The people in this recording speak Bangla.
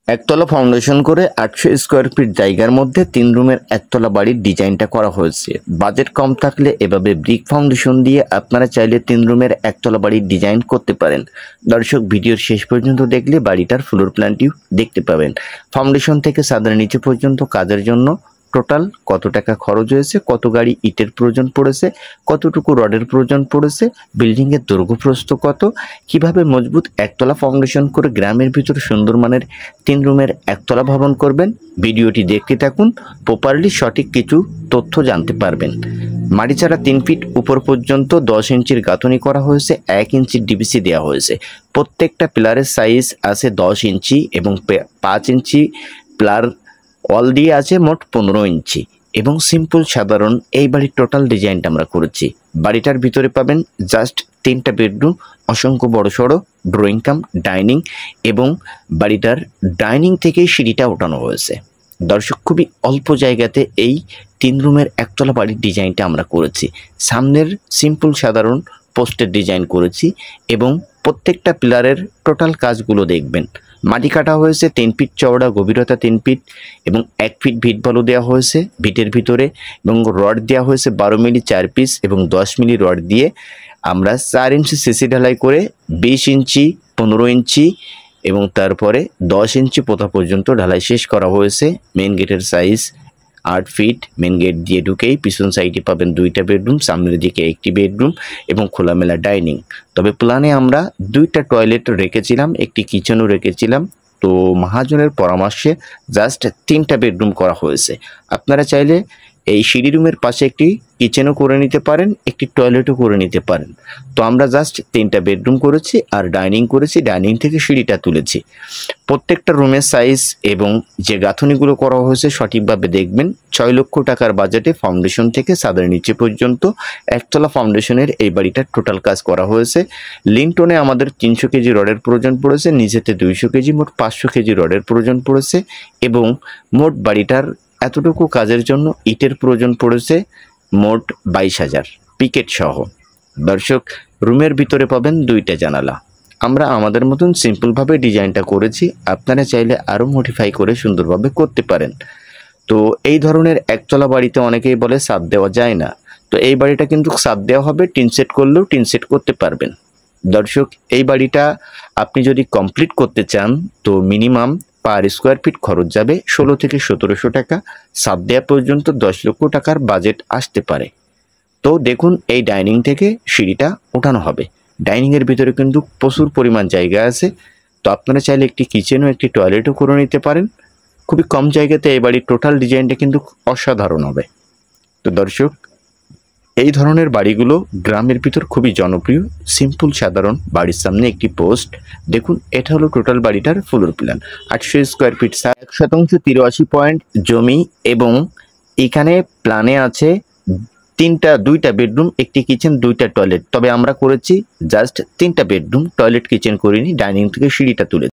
একতলা ফাউন্ডেশন করে 800 স্কোয়ার ফিট জায়গার মধ্যে 3 রুমের একতলা বাড়ির ডিজাইনটা করা হয়েছে। বাজেট কম থাকলে এভাবে ব্রিক ফাউন্ডেশন দিয়ে আপনারা চাইলে 3 রুমের একতলা বাড়ির ডিজাইন করতে পারেন। দর্শক, ভিডিওর শেষ পর্যন্ত দেখলে বাড়িটার ফ্লোর প্ল্যানটিও দেখতে পাবেন। ফাউন্ডেশন থেকে ছাদের নিচে পর্যন্ত কাজের জন্য টোটাল কত টাকা খরচ হয়েছে, কত গাড়ি ইটের প্রয়োজন পড়েছে, কতটুকু রডের প্রয়োজন পড়েছে, বিল্ডিংয়ের দৈর্ঘ্য প্রস্থ কত, কিভাবে মজবুত একতলা ফাউন্ডেশন করে গ্রামের ভিতরে সুন্দর মানের 3 রুমের একতলা ভবন করবেন, ভিডিওটি দেখতে থাকুন। প্রপারলি সঠিক কিছু তথ্য জানতে পারবেন। মাটি ছাড়া 3 ফিট উপর পর্যন্ত 10 ইঞ্চির গাঁথনি করা হয়েছে, 1 ইঞ্চির ডিবিসি দেওয়া হয়েছে। প্রত্যেকটা পিলারের সাইজ আছে 10 ইঞ্চি এবং 5 ইঞ্চি পিলার ওয়াল দিয়ে আছে মোট 15 ইঞ্চি এবং সিম্পল সাধারণ এই বাড়ির টোটাল ডিজাইনটা আমরা করেছি। বাড়িটার ভিতরে পাবেন জাস্ট 3টা বেডরুম, অসংখ্য বড় সড়ো ড্রয়িং কাম ডাইনিং এবং বাড়িটার ডাইনিং থেকে সিঁড়িটা ওঠানো হয়েছে। দর্শক, খুবই অল্প জায়গাতে এই 3 রুমের একতলা বাড়ির ডিজাইনটা আমরা করেছি। সামনের সিম্পল সাধারণ পোস্টের ডিজাইন করেছি এবং প্রত্যেকটা পিলারের টোটাল কাজগুলো দেখবেন। মাটি কাটা হয়েছে 3 ফিট চওড়া, গভীরতা 3 ফিট এবং 1 ফিট ভিট বালু দেওয়া হয়েছে ভিটের ভিতরে এবং রড দেওয়া হয়েছে 12 মিলি 4 পিস এবং 10 মিলি রড দিয়ে আমরা 4 ইঞ্চি সিসি ঢালাই করে 20 ইঞ্চি 15 ইঞ্চি এবং তারপরে 10 ইঞ্চি পোতা পর্যন্ত ঢালাই শেষ করা হয়েছে। মেন গেটের সাইজ 8 ফিট। মেন গেট দিয়ে ঢুকেই পিছন সাইডে পাবেন 2টা বেডরুম, সামনের দিকে 1টি বেডরুম এবং খোলামেলা ডাইনিং। তবে প্ল্যানে আমরা 2টা টয়লেট রেখেছিলাম, একটি কিচেনও রেখেছিলাম। তো মহাজনের পরামর্শে জাস্ট 3টা বেডরুম করা হয়েছে। আপনারা চাইলে এই সিঁড়ি রুমের পাশে একটি কিচেনও করে নিতে পারেন, একটি টয়লেটও করে নিতে পারেন। তো আমরা জাস্ট 3টা বেডরুম করেছি আর ডাইনিং করেছি, ডাইনিং থেকে সিঁড়িটা তুলেছি। প্রত্যেকটা রুমের সাইজ এবং যে গাঁথনিগুলো করা হয়েছে সঠিকভাবে দেখবেন। 6 লক্ষ টাকার বাজেটে ফাউন্ডেশন থেকে ছাদের নিচে পর্যন্ত একতলা ফাউন্ডেশনের এই বাড়িটার টোটাল কাজ করা হয়েছে। লিন্টনে আমাদের 300 কেজি রডের প্রয়োজন পড়েছে, নিচেতে 200 কেজি, মোট 500 কেজি রডের প্রয়োজন পড়েছে এবং মোট বাড়িটার এতটুকু কাজের জন্য ইটের প্রয়োজন পড়েছে মোট 22,000 পিকেট সহ। দর্শক, রুমের ভিতরে পাবেন 2টা জানালা। আমরা আমাদের মতন সিম্পলভাবে ডিজাইনটা করেছি, আপনারা চাইলে আরও মডিফাই করে সুন্দরভাবে করতে পারেন। তো এই ধরনের একতলা বাড়িতে অনেকেই বলে ছাদ দেওয়া যায় না, তো এই বাড়িটা কিন্তু ছাদ দেওয়া হবে, টিন সেট করলেও টিন সেট করতে পারবেন। দর্শক, এই বাড়িটা আপনি যদি কমপ্লিট করতে চান তো মিনিমাম পার স্কোয়ার ফিট খরচ যাবে 16 থেকে 1700 টাকা। ছাদ দেওয়া পর্যন্ত 10 লক্ষ টাকার বাজেট আসতে পারে। তো দেখুন, এই ডাইনিং থেকে সিঁড়িটা ওঠানো হবে। ডাইনিংয়ের ভিতরে কিন্তু প্রচুর পরিমাণ জায়গা আছে। তো আপনারা চাইলে একটি কিচেনও একটি টয়লেটও করে নিতে পারেন। খুবই কম জায়গাতে এই বাড়ির টোটাল ডিজাইনটা কিন্তু অসাধারণ হবে। তো দর্শক, এই ধরনের বাড়িগুলো গ্রামের ভিতর খুবই জনপ্রিয়। সিম্পল সাধারণ বাড়ির সামনে একটি পোস্ট। দেখুন, এটা হলো টোটাল বাড়িটার floor plan. 800 square feet, 1% 83 point জমি এবং এখানে প্ল্যানে আছে 2টা বেডরুম, একটি কিচেন, 2টা টয়লেট। তবে আমরা করেছি জাস্ট 3টা বেডরুম, টয়লেট কিচেন করিনি, ডাইনিং থেকে সিঁড়িটা তুলে